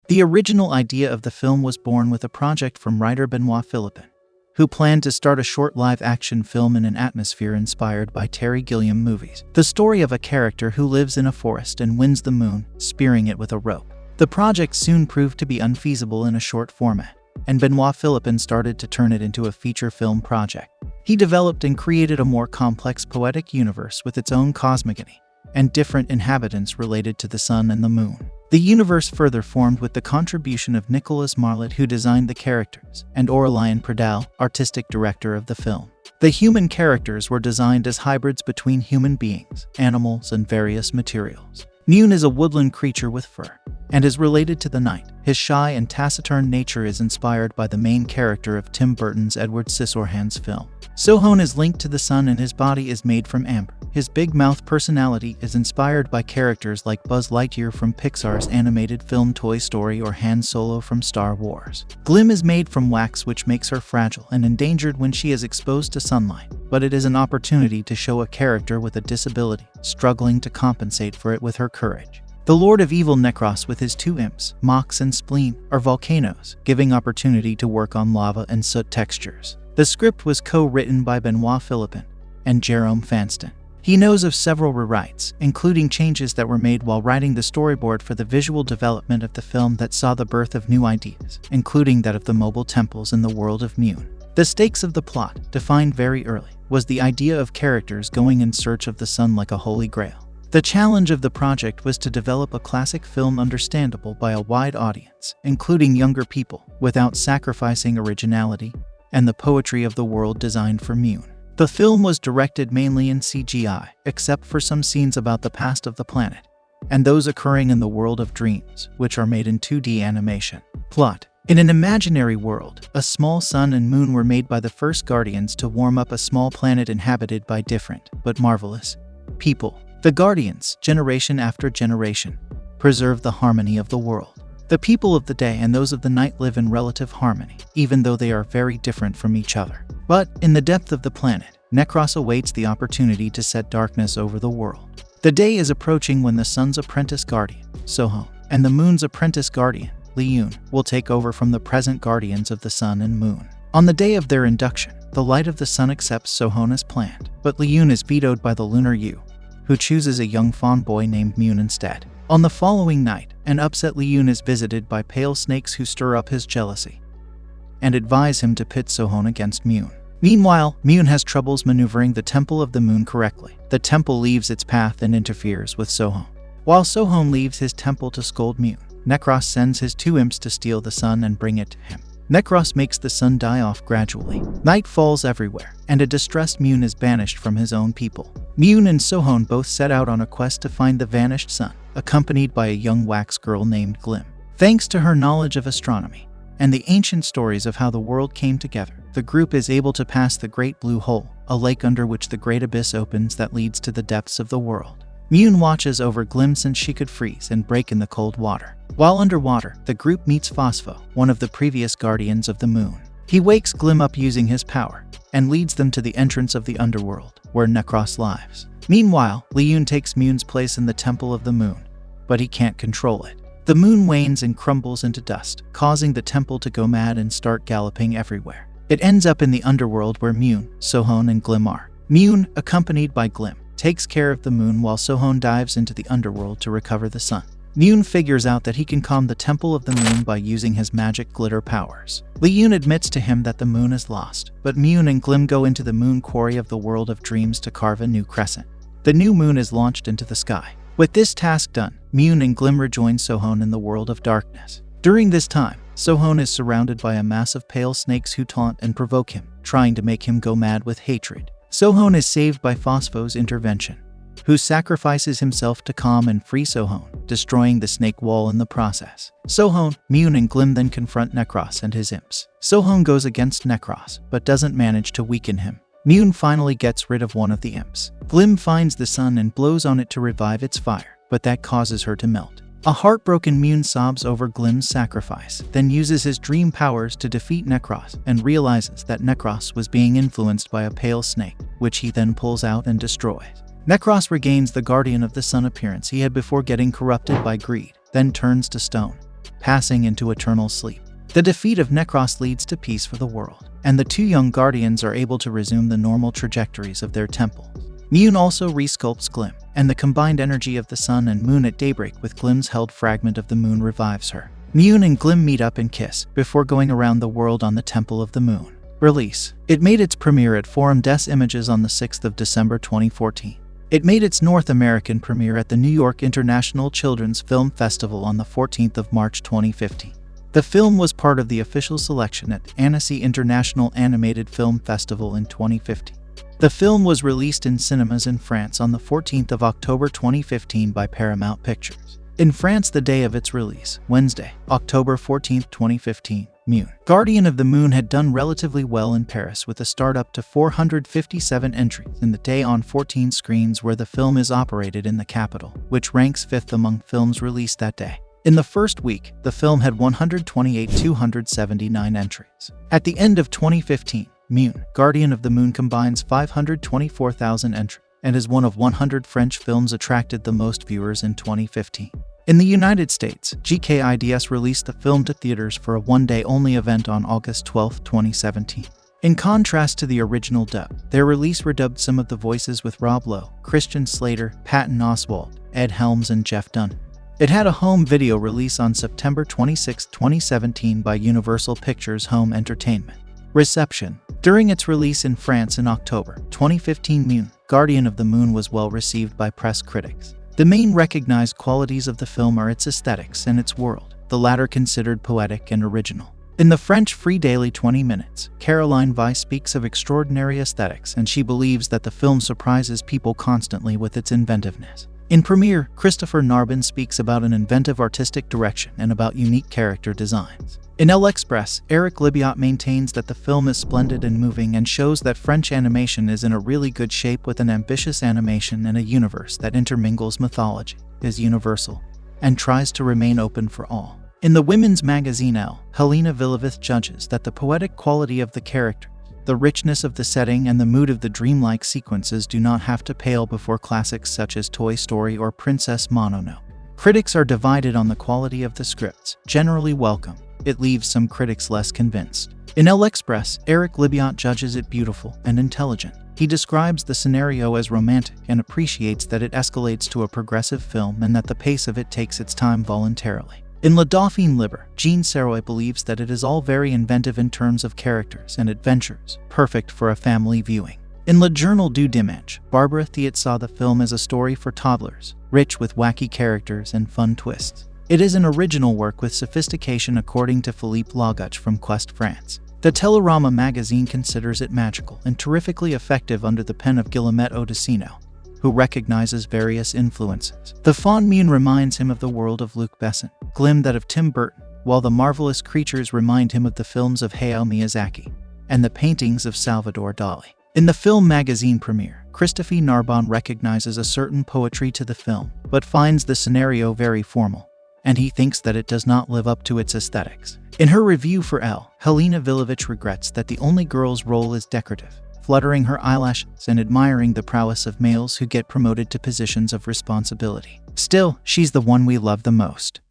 The original idea of the film was born with a project from writer Benoit Philippin, who planned to start a short live-action film in an atmosphere inspired by Terry Gilliam movies. The story of a character who lives in a forest and wins the moon, spearing it with a rope. The project soon proved to be unfeasible in a short format, and Benoit Philippin started to turn it into a feature film project. He developed and created a more complex poetic universe with its own cosmogony and different inhabitants related to the sun and the moon. The universe further formed with the contribution of Nicolas Marlot, who designed the characters, and Aurélien Pradal, artistic director of the film. The human characters were designed as hybrids between human beings, animals, and various materials. Mune is a woodland creature with fur, and is related to the night. His shy and taciturn nature is inspired by the main character of Tim Burton's Edward Scissorhands film. Sohon is linked to the sun and his body is made from amber. His big mouth personality is inspired by characters like Buzz Lightyear from Pixar's animated film Toy Story or Han Solo from Star Wars. Glim is made from wax, which makes her fragile and endangered when she is exposed to sunlight, but it is an opportunity to show a character with a disability, struggling to compensate for it with her courage. The Lord of Evil Necros with his two imps, Mox and Spleen, are volcanoes, giving opportunity to work on lava and soot textures. The script was co-written by Benoit Philippin and Jerome Fanston. He knows of several rewrites, including changes that were made while writing the storyboard for the visual development of the film that saw the birth of new ideas, including that of the mobile temples in the world of Mune. The stakes of the plot, defined very early, was the idea of characters going in search of the sun like a holy grail. The challenge of the project was to develop a classic film understandable by a wide audience, including younger people, without sacrificing originality and the poetry of the world designed for Mune. The film was directed mainly in CGI, except for some scenes about the past of the planet, and those occurring in the world of dreams, which are made in 2D animation. Plot: in an imaginary world, a small sun and moon were made by the first Guardians to warm up a small planet inhabited by different, but marvelous, people. The Guardians, generation after generation, preserve the harmony of the world. The people of the day and those of the night live in relative harmony, even though they are very different from each other. But, in the depth of the planet, Necros awaits the opportunity to set darkness over the world. The day is approaching when the sun's apprentice guardian, Sohon, and the moon's apprentice guardian, Liyun, will take over from the present guardians of the sun and moon. On the day of their induction, the light of the sun accepts Sohon as planned, but Liyun is vetoed by the lunar Yu, who chooses a young fawn boy named Mune instead. On the following night, an upset Liyun is visited by pale snakes who stir up his jealousy and advise him to pit Sohon against Mune. Meanwhile, Mune has troubles maneuvering the Temple of the Moon correctly. The temple leaves its path and interferes with Sohon. While Sohon leaves his temple to scold Mune, Necros sends his two imps to steal the sun and bring it to him. Necros makes the sun die off gradually. Night falls everywhere, and a distressed Mune is banished from his own people. Mune and Sohon both set out on a quest to find the vanished sun, accompanied by a young wax girl named Glim. Thanks to her knowledge of astronomy and the ancient stories of how the world came together, the group is able to pass the Great Blue Hole, a lake under which the great abyss opens that leads to the depths of the world. Mune watches over Glim since she could freeze and break in the cold water. While underwater, the group meets Phospho, one of the previous guardians of the moon. He wakes Glim up using his power and leads them to the entrance of the underworld, where Necros lives. Meanwhile, Liyun takes Mune's place in the Temple of the Moon, but he can't control it. The moon wanes and crumbles into dust, causing the temple to go mad and start galloping everywhere. It ends up in the underworld where Mune, Sohon, and Glim are. Mune, accompanied by Glim, takes care of the moon while Sohon dives into the underworld to recover the sun. Mune figures out that he can calm the Temple of the Moon by using his magic glitter powers. Liyun admits to him that the moon is lost, but Mune and Glim go into the moon quarry of the world of dreams to carve a new crescent. The new moon is launched into the sky. With this task done, Mune and Glim rejoin Sohon in the world of darkness. During this time, Sohon is surrounded by a mass of pale snakes who taunt and provoke him, trying to make him go mad with hatred. Sohon is saved by Phospho's intervention, who sacrifices himself to calm and free Sohon, destroying the snake wall in the process. Sohon, Mune, and Glim then confront Necros and his imps. Sohon goes against Necros, but doesn't manage to weaken him. Mune finally gets rid of one of the imps. Glim finds the sun and blows on it to revive its fire, but that causes her to melt. A heartbroken Mune sobs over Glim's sacrifice, then uses his dream powers to defeat Necros and realizes that Necros was being influenced by a pale snake, which he then pulls out and destroys. Necros regains the Guardian of the Sun appearance he had before getting corrupted by greed, then turns to stone. passing into eternal sleep. The defeat of Necros leads to peace for the world, and the two young guardians are able to resume the normal trajectories of their temples. Mune also resculpts Glim, and the combined energy of the sun and moon at daybreak with Glim's held fragment of the moon revives her. Mune and Glim meet up and kiss, before going around the world on the Temple of the Moon. Release. It made its premiere at Forum des Images on the 6th of December 2014. It made its North American premiere at the New York International Children's Film Festival on the 14th of March 2015. The film was part of the official selection at the Annecy International Animated Film Festival in 2015. The film was released in cinemas in France on the 14th of October 2015 by Paramount Pictures. In France the day of its release, Wednesday, October 14, 2015, Mune. Guardian of the Moon had done relatively well in Paris with a start up to 457 entries in the day on 14 screens where the film is operated in the capital, which ranks 5th among films released that day. In the first week, the film had 128,279 entries. At the end of 2015, Mune, Guardian of the Moon combines 524,000 entries and is one of 100 French films attracted the most viewers in 2015. In the United States, GKIDS released the film to theaters for a one-day-only event on August 12, 2017. In contrast to the original dub, their release redubbed some of the voices with Rob Lowe, Christian Slater, Patton Oswalt, Ed Helms, and Jeff Dunn. It had a home video release on September 26, 2017 by Universal Pictures Home Entertainment. Reception. During its release in France in October 2015, Mune, Guardian of the Moon was well received by press critics. The main recognized qualities of the film are its aesthetics and its world, the latter considered poetic and original. In the French Free Daily 20 Minutes, Caroline Weiss speaks of extraordinary aesthetics, and she believes that the film surprises people constantly with its inventiveness. In Premiere, Christopher Narbin speaks about an inventive artistic direction and about unique character designs. In Elle Express, Eric Libiot maintains that the film is splendid and moving and shows that French animation is in a really good shape with an ambitious animation and a universe that intermingles mythology, is universal, and tries to remain open for all. In the women's magazine Elle, Helena Villavith judges that the poetic quality of the characters, the richness of the setting, and the mood of the dreamlike sequences do not have to pale before classics such as Toy Story or Princess Mononoke. Critics are divided on the quality of the scripts, generally welcome. It leaves some critics less convinced. In Elle Express, Eric Libiot judges it beautiful and intelligent. He describes the scenario as romantic and appreciates that it escalates to a progressive film and that the pace of it takes its time voluntarily. In La Dauphine Libre, Jean Saroy believes that it is all very inventive in terms of characters and adventures, perfect for a family viewing. In Le Journal du Dimanche, Barbara Thiet saw the film as a story for toddlers, rich with wacky characters and fun twists. It is an original work with sophistication according to Philippe Laguch from Quest France. The Télérama magazine considers it magical and terrifically effective under the pen of Guillemette Odissino, who recognizes various influences. The fond Mune reminds him of the world of Luc Besson, Glim that of Tim Burton, while the marvelous creatures remind him of the films of Hayao Miyazaki and the paintings of Salvador Dali. In the film magazine Premiere, Christophe Narbonne recognizes a certain poetry to the film, but finds the scenario very formal, and he thinks that it does not live up to its aesthetics. In her review for Elle, Helena Villavich regrets that the only girl's role is decorative, fluttering her eyelashes and admiring the prowess of males who get promoted to positions of responsibility. Still, she's the one we love the most.